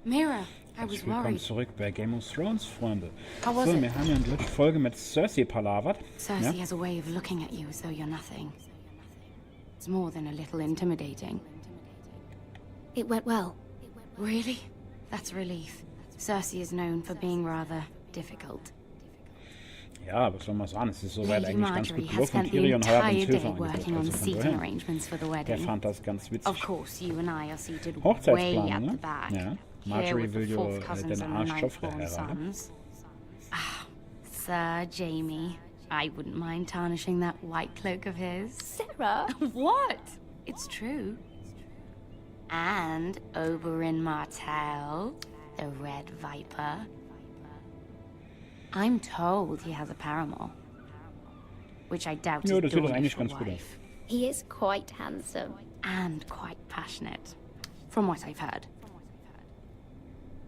Mira, I was Herzlich willkommen worried. zurück bei Game of Thrones, Freunde. How was So, it? wir haben ja in der letzten Folge mit Cersei palavert. Cersei Ja? has a way of looking at you as though you're nothing. It's more than a little intimidating. It went well. Really? That's a relief. Cersei is known for being rather difficult. Ja, was soll man sagen? Es ist soweit Lady eigentlich ganz Marjorie gut has gelaufen. spent the Tyrion hat uns entire Hilfe day angeboten. working on Also von seating daher, arrangements for the der wedding. fand das ganz witzig. Of course, you and I are seated way Hochzeitsplanung, at the ne? back. Ja. Here Marjorie with will the ja fourth cousins den and the Arsch Joffrey ninth-born heiraten. sons. Ah, Sir Jamie. I wouldn't mind tarnishing that white cloak of his. Sarah? What? It's true. And Oberyn Martell, the Red Viper. I'm told he has a paramour. Which I doubt Ja, is das sieht doch Dornish eigentlich for ganz gut aus. wife. He is quite handsome. And quite passionate, from what I've heard.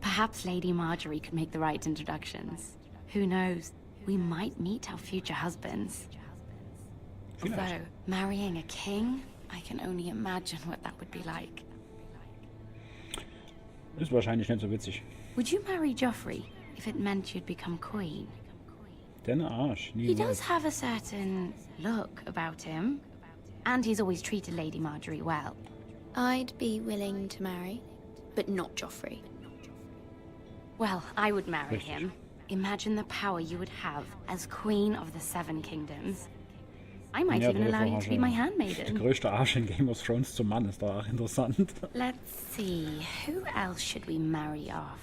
Perhaps Lady Marjorie could make the right introductions. Who knows? We might meet our future husbands. Vielleicht. Although, marrying a king, I can only imagine what that would be like. Ist wahrscheinlich nicht so witzig. Would you marry Joffrey if it meant you'd become queen? Den Arsch. He does Niemals. have a certain look about him. And he's always treated Lady Marjorie well. I'd be willing to marry, but not Joffrey. Well, I would marry Richtig. him. Imagine the power you would have as Queen of the Seven Kingdoms. I might Ja, even das allow ist you auch to be my Der handmaiden. größte Arsch in Game of Thrones zum Mann ist doch auch interessant. Let's see, who else should we marry off?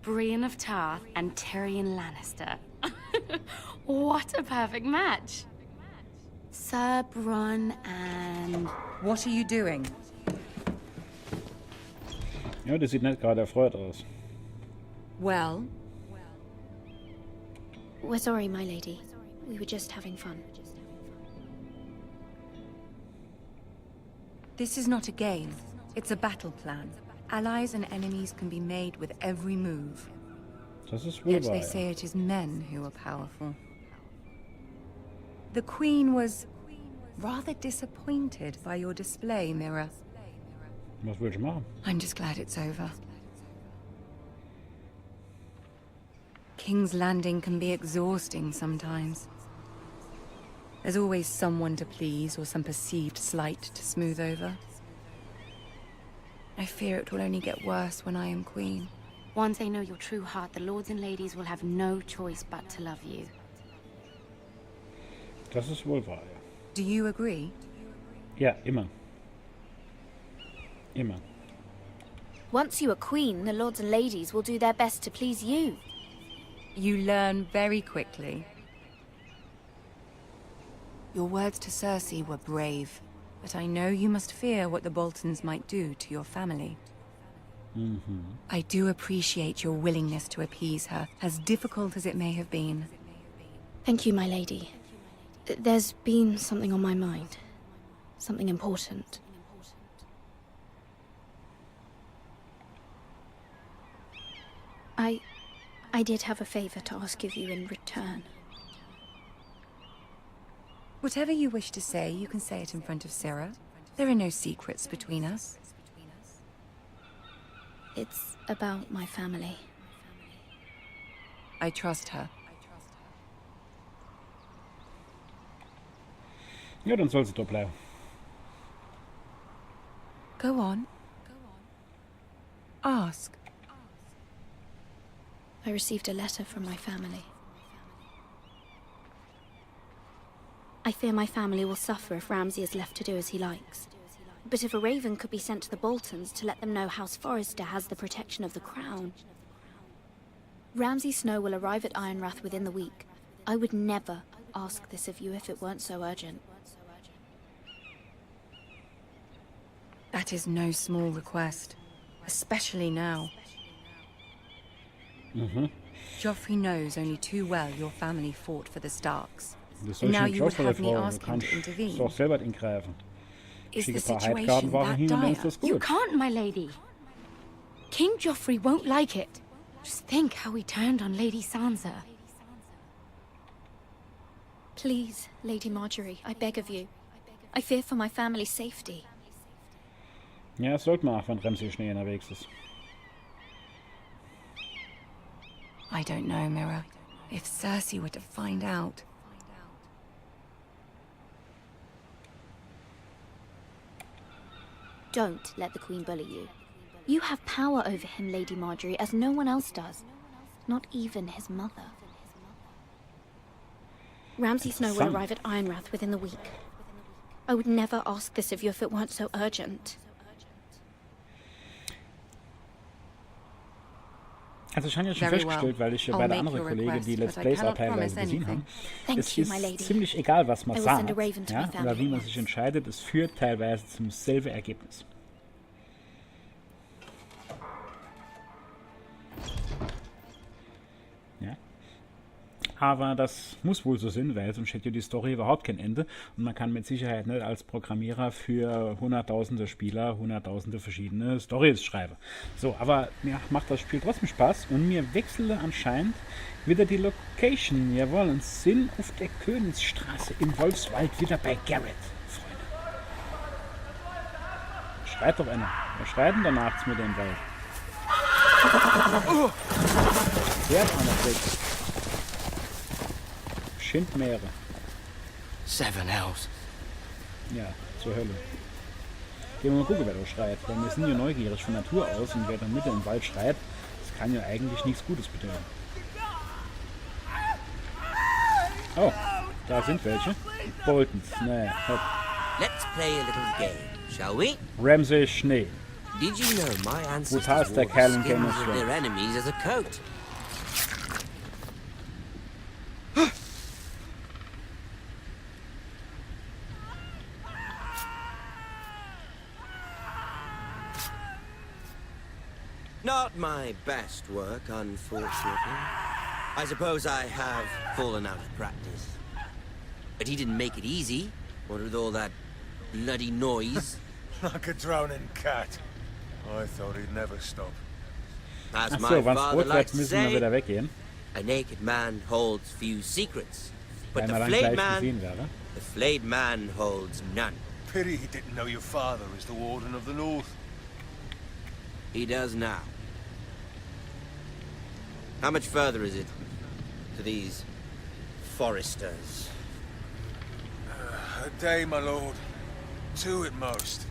Brienne of Tarth and Tyrion Lannister. What a perfect match. Sir Bronn and... What are you doing? Ja, der sieht nicht gerade erfreut aus. Well, We're sorry, my lady. We were just having fun. this is not a game. It's a battle plan. Allies and enemies can be made with every move. Das ist wohl Yet wahr. they say it is men who are powerful. The Queen was rather disappointed by your display, Mira. Was will ich machen? I'm just glad it's over. King's Landing can be exhausting sometimes. There's always someone to please or some perceived slight to smooth over. I fear it will only get worse when I am queen. Once they know your true heart, the lords and ladies will have no choice but to love you. Das ist wohl wahr, ja. Do you agree? Ja, immer. Immer. Once you are queen, the lords and ladies will do their best to please you. You learn very quickly. Your words to Cersei were brave, but I know you must fear what the Boltons might do to your family. I do appreciate your willingness to appease her, as difficult as it may have been. Thank you, my lady. There's been something on my mind. Something important. I did have a favor to ask of you in return. Whatever you wish to say, you can say it in front of Sarah. There are no secrets between us. It's about my family. I trust her. Ja, dann soll sie doch bleiben. Go on. Ask. I received a letter from my family. I fear my family will suffer if Ramsay is left to do as he likes. But if a raven could be sent to the Boltons to let them know House Forrester has the protection of the crown. Ramsay Snow will arrive at Ironrath within the week. I would never ask this of you if it weren't so urgent. That is no small request, especially now. Joffrey knows only too well your family fought for the Starks. Das And soll now ich you would nicht have me Frau. Du ask him to kannst intervene. doch selber eingreifen. Is Schick the ein paar situation Heidkartenwachen that hin und dann ist dire? das You gut. can't, my lady. King Joffrey won't like it. Just think how he turned on Lady Sansa. Please, Lady Marjorie, I beg of you. I fear for my family's safety. Ja, das sollte man auch, wenn Ramsay schnell unterwegs ist. I don't know, Mirror. If Cersei were to find out... Don't let the Queen bully you. You have power over him, Lady Marjorie, as no one else does. Not even his mother. Ramsay Snow will arrive at Ironrath within the week. I would never ask this of you if it weren't so urgent. Also ich habe ja schon festgestellt, weil ich bei der anderen Kollegen, die Let's Plays auch teilweise gesehen haben, es ist ziemlich egal, was man sagt, ja, oder wie man sich entscheidet, es führt teilweise zum selben Ergebnis. Ja. Aber das muss wohl so sein, weil sonst hätte ja die Story überhaupt kein Ende und man kann mit Sicherheit nicht als Programmierer für hunderttausende Spieler hunderttausende verschiedene Stories schreiben. So, aber mir macht das Spiel trotzdem Spaß und mir wechselte anscheinend wieder die Location. Jawohl, und sind auf der Königsstraße im Wolfswald wieder bei Garrett, Freunde. Schreit doch einer. Wer schreit denn da nachts mit dem Wald? Der hat einer weg. Schindmeere. 7 Hells. Ja, zur Hölle. Gehen wir mal gucken, wer da schreit. Weil wir sind ja neugierig von Natur aus und wer da mitten im Wald schreit, das kann ja eigentlich nichts Gutes bedeuten. Oh, da sind welche. Boltons, naja, hopp. Let's play a little game, shall we? Ramsay Schnee. Did you know my ancestors Brutalster wore Kerl in the Game of skins of their Thrones. enemies as a coat? Not my best work, unfortunately. I suppose I have fallen out of practice. But he didn't make it easy, what with all that bloody noise. Like a drowning cat. I thought he'd never stop. As Ach my so, wann's father rot liked wird, to müssen wir say, wieder weggehen. a naked man holds few secrets. But Weil the man dann flayed gleich man, gesehen wäre. the flayed man holds none. Pity he didn't know your father is the Warden of the North. He does now. How much further is it to these foresters? A day, my lord. 2 at most.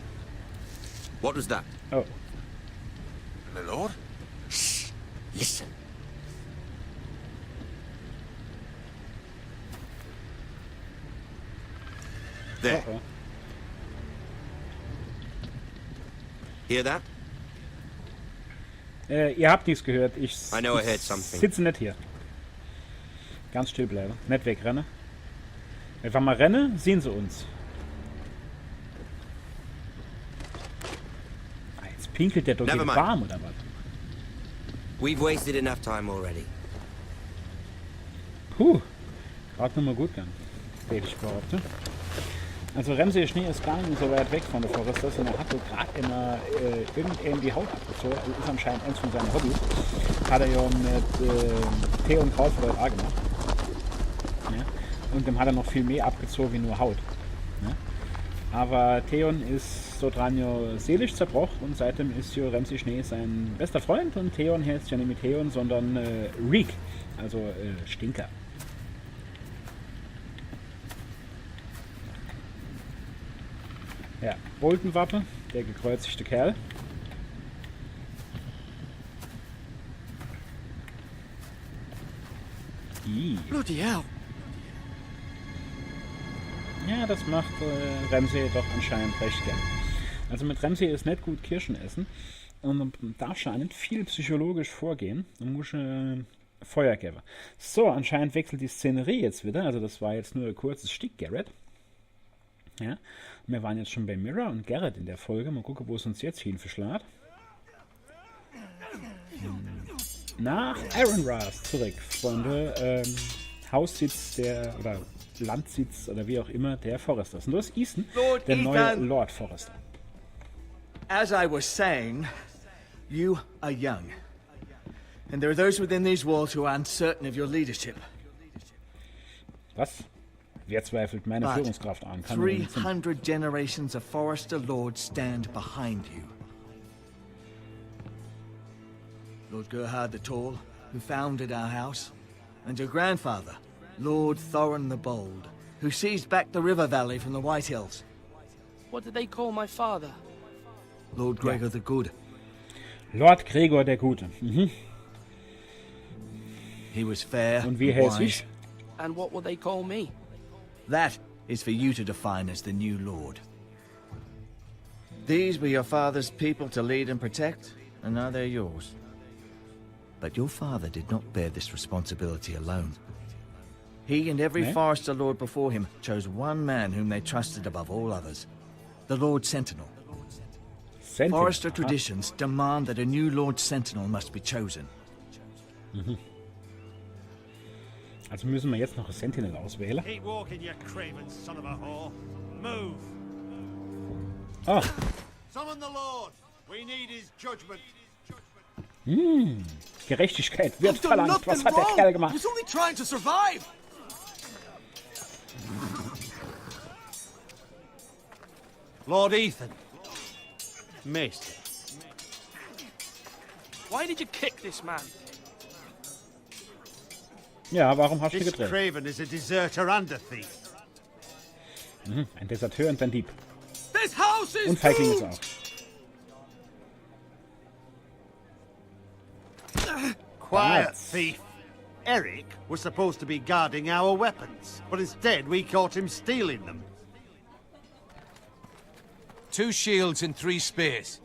What was that? Oh, My lord? Shh! Listen. There. oh, oh. Hear that? Ihr habt nichts gehört. Ich I know I heard something. sitze nicht hier. Ganz still bleiben. Nicht wegrennen. Wenn wir mal rennen, sehen sie uns. Ah, jetzt pinkelt der doch Never gegen mind. warm oder was? We've wasted enough time already. Puh, gerade nochmal gut gegangen, hätte ich behauptet. Also Ramsay Schnee ist gar nicht so weit weg von der Forester, sondern hat so gerade immer irgendeinem die Haut abgezogen. Also ist anscheinend eins von seinen Hobbys. Hat er ja mit Tee und Krautfleisch auch gemacht. Ja? Und dem hat er noch viel mehr abgezogen wie nur Haut. Ja? Aber Theon ist so dran ja seelisch zerbrochen und seitdem ist ja Ramsay Schnee sein bester Freund und Theon heißt ja nicht mit Theon, sondern Reek, also Stinker. Ja, Bolton-Wappe, der gekreuzigte Kerl. Bloody hell! Ja, das macht Ramsay doch anscheinend recht gern. Also mit Ramsay ist nicht gut Kirschen essen und man darf schon nicht viel psychologisch vorgehen. Man muss Feuer geben. So, anscheinend wechselt die Szenerie jetzt wieder. Also das war jetzt nur ein kurzes Stück Garrett. Ja, wir waren jetzt schon bei Mirror und Garrett in der Folge. Mal gucken, wo es uns jetzt hin verschlägt. Nach Ironrath zurück, Freunde. Haussitz der, oder Landsitz oder wie auch immer, der Foresters. Und das ist Ethan, Lord der neue Ethan. Lord Forester. As I was saying, you are young. And there are those within these walls who are uncertain of your leadership. Was? Wer zweifelt meine But Führungskraft an? Kann nur nicht sein. 300 generations of Forester Lords stand behind you. Lord Gerhard the Tall, who founded our house, and your grandfather, Lord Thorin the Bold, who seized back the river valley from the White Hills. What did they call my father? Lord Gregor the Good. Lord Gregor der Gute. Mhm. He was fair Und wie and heißt wise. ich? And what will they call me? That is for you to define as the new lord. These were your father's people to lead and protect, and now they're yours. But your father did not bear this responsibility alone. He and every Nee? Forester Lord before him chose one man whom they trusted above all others. The Lord Sentinel. Sentinel. Forester Aha. traditions demand that a new Lord Sentinel must be chosen. Also müssen wir jetzt noch ein Sentinel auswählen. Keep walking, you craven son of a whore. Move. Ah, Summon the Lord. We need his judgment. Gerechtigkeit wird verlangt. Was hat der Kerl gemacht? was only trying to survive. Lord Ethan. Maester. Why did you kick this man? Ja, warum hast du This gedreht? craven is a deserter and a thief. Ein Deserteur und ein Dieb. This house is Und Feigling ist auch. Quiet, That's- thief. Eric was supposed to be guarding our weapons, but instead we caught him stealing them. 2 shields and 3 spears.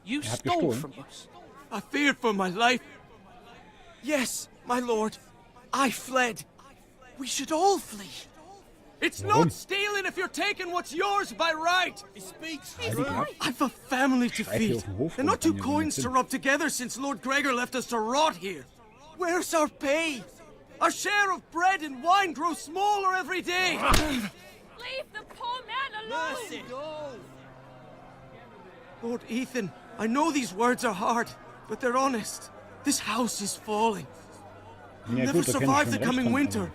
You hat stole gestohlen. from us. I feared for my life. Yes, my lord. I fled. We should all flee. It's Warum? not stealing if you're taking what's yours by right. He speaks Heidi ab. I've a family to Schreit hier feed. auf dem Hof And rum, not 2 kann ja coins nicht to Sinn. rub together since Lord Gregor left us to rot here. Where's our pay? Our share of bread and wine grows smaller every day. Leave the poor man alone! Lord Ethan, I know these words are hard, but they're honest. This house is falling. We'll Ja never gut, da kann ich survive schon the recht coming haben, winter. aber-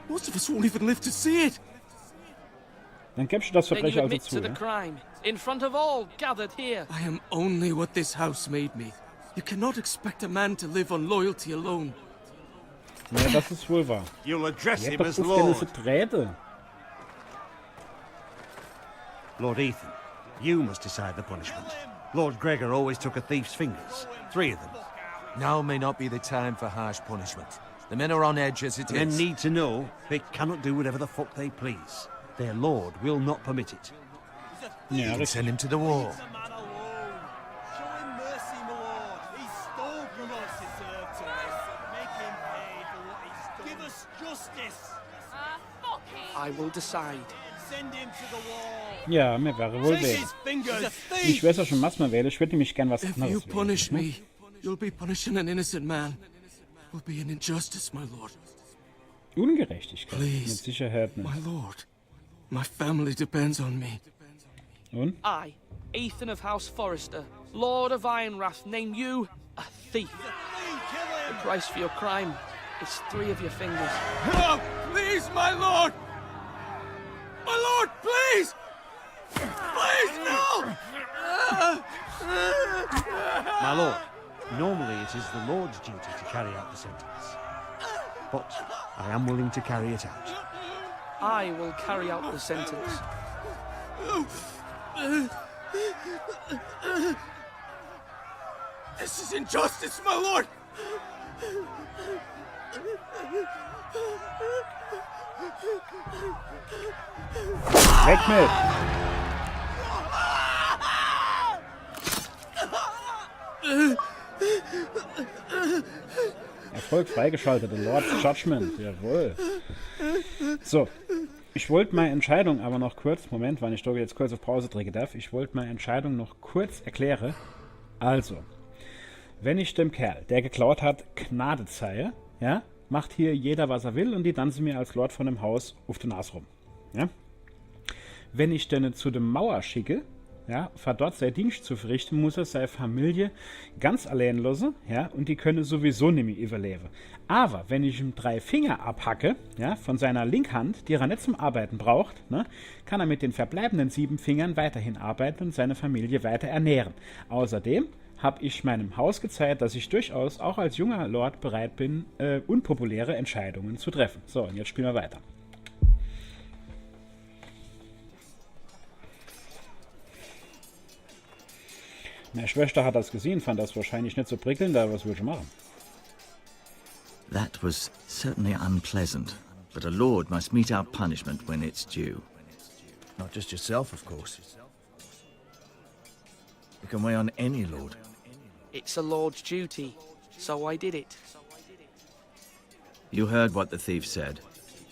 Most of us won't even live to see it. Dann gibst du das Then you Verbrecher also admit zu, to the ja? crime, in front of all gathered here. I am only what this house made me. You cannot expect a man to live on loyalty alone. Ja, das ist wohl wahr. You'll address Ihr him habt as doch auf deine Lord. Verträge. Lord Ethan, you must decide the punishment. Lord Gregor always took a thief's fingers. 3 of them. Now may not be the time for harsh punishment. The men are on edge as it Men is. need to know they cannot do whatever the fuck they please. Their lord will not permit it. Ja, richtig. Send him to the wall. I will decide. Ja, mir wäre wohl weh. Ich weiß ja schon, was man wähle. Ich würde nämlich gern was If you anderes punish wählen. me, you'll be punishing an innocent man. It will be an injustice, my lord. Ungerechtigkeit. Mit Please. Sicherheit nicht. My lord, my family depends on me. Und? I, Ethan of House Forrester, Lord of Ironwrath, name you a thief. The price for your crime is 3 of your fingers. No, please, my lord! My lord, please! Please, no! My lord, normally it is the Lord's duty to carry out the sentence. But I am willing to carry it out. I will carry out the sentence. This is injustice, my lord! Weg mit! Erfolg freigeschaltet. The Lord's Judgment. Jawohl. So. Ich wollte meine Entscheidung aber noch kurz, Moment, wann ich da jetzt kurz auf Pause drücken darf, ich wollte meine Entscheidung noch kurz erklären. Also, wenn ich dem Kerl, der geklaut hat, Gnade zeige, ja, macht hier jeder, was er will und die tanzen mir als Lord von dem Haus auf den Nas rum. Ja? Wenn ich den zu dem Mauer schicke, ja, für dort sein Dienst zu verrichten, muss er seine Familie ganz allein lassen, ja, und die können sowieso nicht mehr überleben. Aber wenn ich ihm 3 Finger abhacke, ja, von seiner Linkhand, die er nicht zum Arbeiten braucht, ne, kann er mit den verbleibenden 7 Fingern weiterhin arbeiten und seine Familie weiter ernähren. Außerdem habe ich meinem Haus gezeigt, dass ich durchaus auch als junger Lord bereit bin, unpopuläre Entscheidungen zu treffen. So, und jetzt spielen wir weiter. Meine Schwester hat das gesehen, fand das wahrscheinlich nicht so prickelnd, aber was würde ich machen? That was certainly unpleasant, but a lord must mete out punishment when it's due. Not just yourself, of course. You can weigh on any lord. It's a lord's duty, so I did it. You heard what the thief said.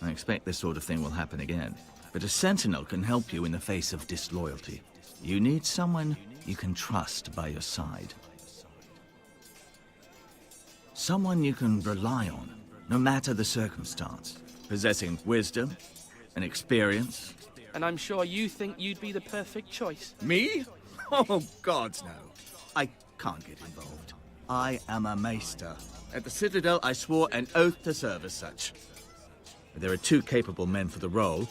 I expect this sort of thing will happen again. But a sentinel can help you in the face of disloyalty. You need someone you can trust by your side. Someone you can rely on, no matter the circumstance. Possessing wisdom and experience. And I'm sure you think you'd be the perfect choice. Me? Oh, gods, no. I can't get involved. I am a maester. At the Citadel, I swore an oath to serve as such. There are 2 capable men for the role.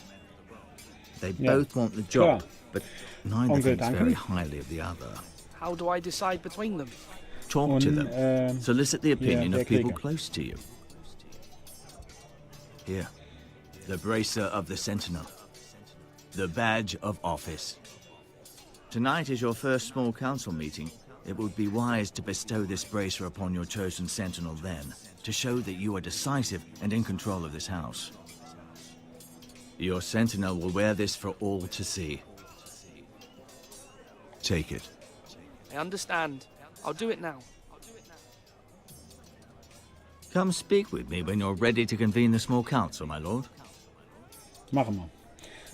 They both want the job, but neither thinks very highly of the other. How do I decide between them? Talk to them. Solicit the opinion of people Krieger. close to you. Here, the bracer of the Sentinel. The badge of office. Tonight is your first small council meeting. It would be wise to bestow this bracer upon your chosen sentinel then, to show that you are decisive and in control of this house. Your sentinel will wear this for all to see. Take it. I understand. I'll do it now. Come speak with me when you're ready to convene the small council, my lord. Machen wir.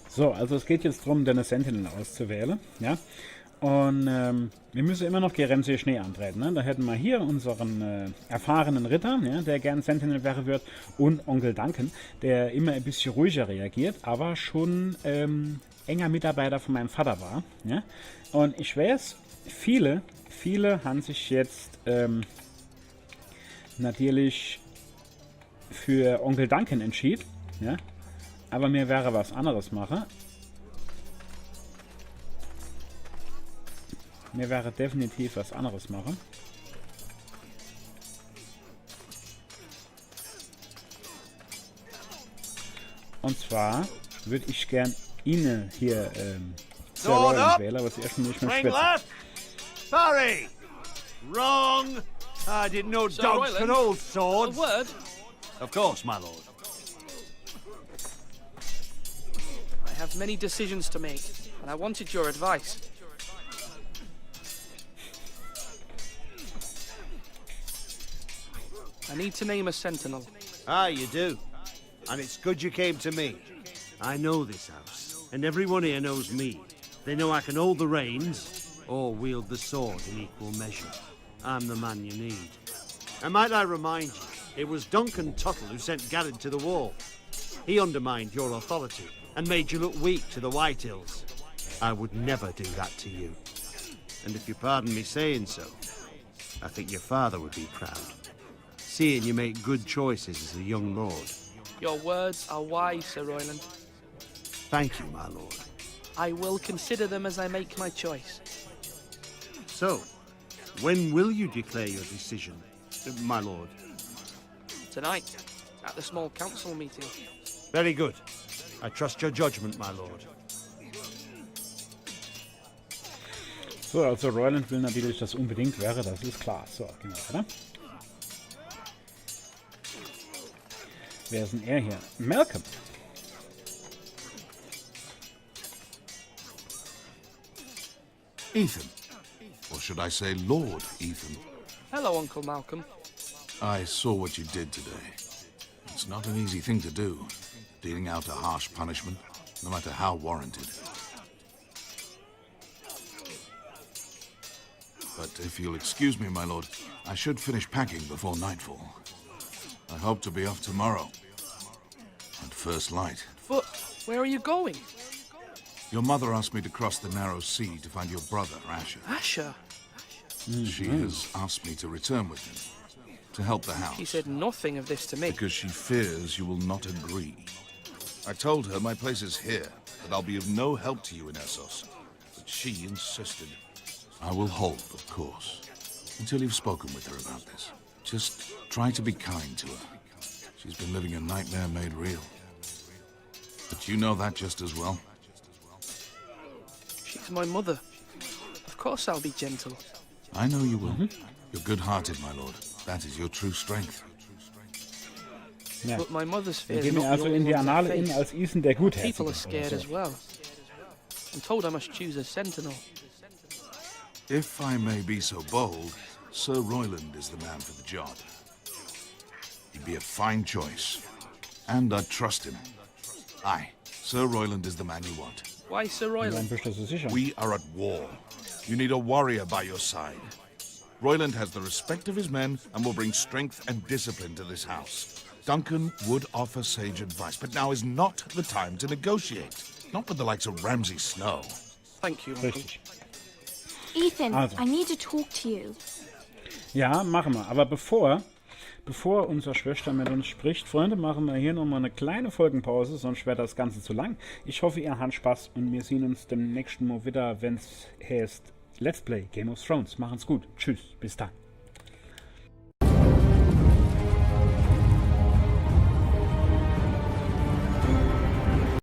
So, also es geht jetzt darum, den Sentinel auszuwählen, ja. Und wir müssen immer noch gegen Ramsay Schnee antreten. Ne? Da hätten wir hier unseren erfahrenen Ritter, ja, der gern Sentinel wäre wird, und Onkel Duncan, der immer ein bisschen ruhiger reagiert, aber schon enger Mitarbeiter von meinem Vater war. Ja? Und ich weiß, viele haben sich jetzt natürlich für Onkel Duncan entschieden, ja? Aber mir wäre was anderes machen. Mir wäre definitiv was anderes machen. Und zwar würde ich gern Ihnen hier Sir Roland wählen, aber zuerst nicht mehr schwätzen. Barry! Wrong! I didn't know Sir dogs Roland, could hold A swords. word? Of course, my lord. I have many decisions to make, and I wanted your advice. I need to name a sentinel. Ah, you do. And it's good you came to me. I know this house, and everyone here knows me. They know I can hold the reins, or wield the sword in equal measure. I'm the man you need. And might I remind you, it was Duncan Tuttle who sent Garrett to the wall. He undermined your authority, and made you look weak to the White Hills. I would never do that to you. And if you pardon me saying so, I think your father would be proud. Seeing you make good choices as a young lord. Your words are wise, Sir Roland. Thank you, my lord. I will consider them as I make my choice. So, when will you declare your decision, my lord? Tonight, at the small council meeting. Very good. I trust your judgment, my lord. So, also Roland will natürlich, dass unbedingt wäre, das ist klar. So, genau, oder? Wer ist denn er hier? Malcolm. Ethan. Or should I say Lord Ethan? Hello, Uncle Malcolm. I saw what you did today. It's not an easy thing to do, dealing out a harsh punishment, no matter how warranted. But if you'll excuse me, my lord, I should finish packing before nightfall. I hope to be off tomorrow. At first light. But where are you going? Your mother asked me to cross the narrow sea to find your brother, Asher. Asher? She has asked me to return with him, to help the house. She said nothing of this to me. Because she fears you will not agree. I told her my place is here, that I'll be of no help to you in Essos. But she insisted. I will hold, of course, until you've spoken with her about this. Just try to be kind to her. She's been living a nightmare made real. But you know that just as well. She's my mother. Of course I'll be gentle. I know you will. You're good-hearted, my lord. That is your true strength. Ja. But my mother's Wir fears gehen not also the in only die ones I Annale in face. als Ethan der Gutherzige. People are scared as well. I'm told I must choose a sentinel. If I may be so bold, Sir Royland is the man for the job. He'd be a fine choice. And I'd trust him. Aye, Sir Royland is the man you want. Why Sir Dann Royland? bist du so sicher. We are at war. You need a warrior by your side. Royland has the respect of his men and will bring strength and discipline to this house. Duncan would offer sage advice, but now is not the time to negotiate. Not with the likes of Ramsay Snow. Thank you, Uncle. Richtig. Ethan, Also. I need to talk to you. Ja, machen wir. Aber bevor unsere Schwester mit uns spricht, Freunde, machen wir hier nochmal eine kleine Folgenpause, sonst wäre das Ganze zu lang. Ich hoffe, ihr habt Spaß und wir sehen uns demnächst mal wieder, wenn es heißt Let's Play Game of Thrones. Machen's gut. Tschüss. Bis dann.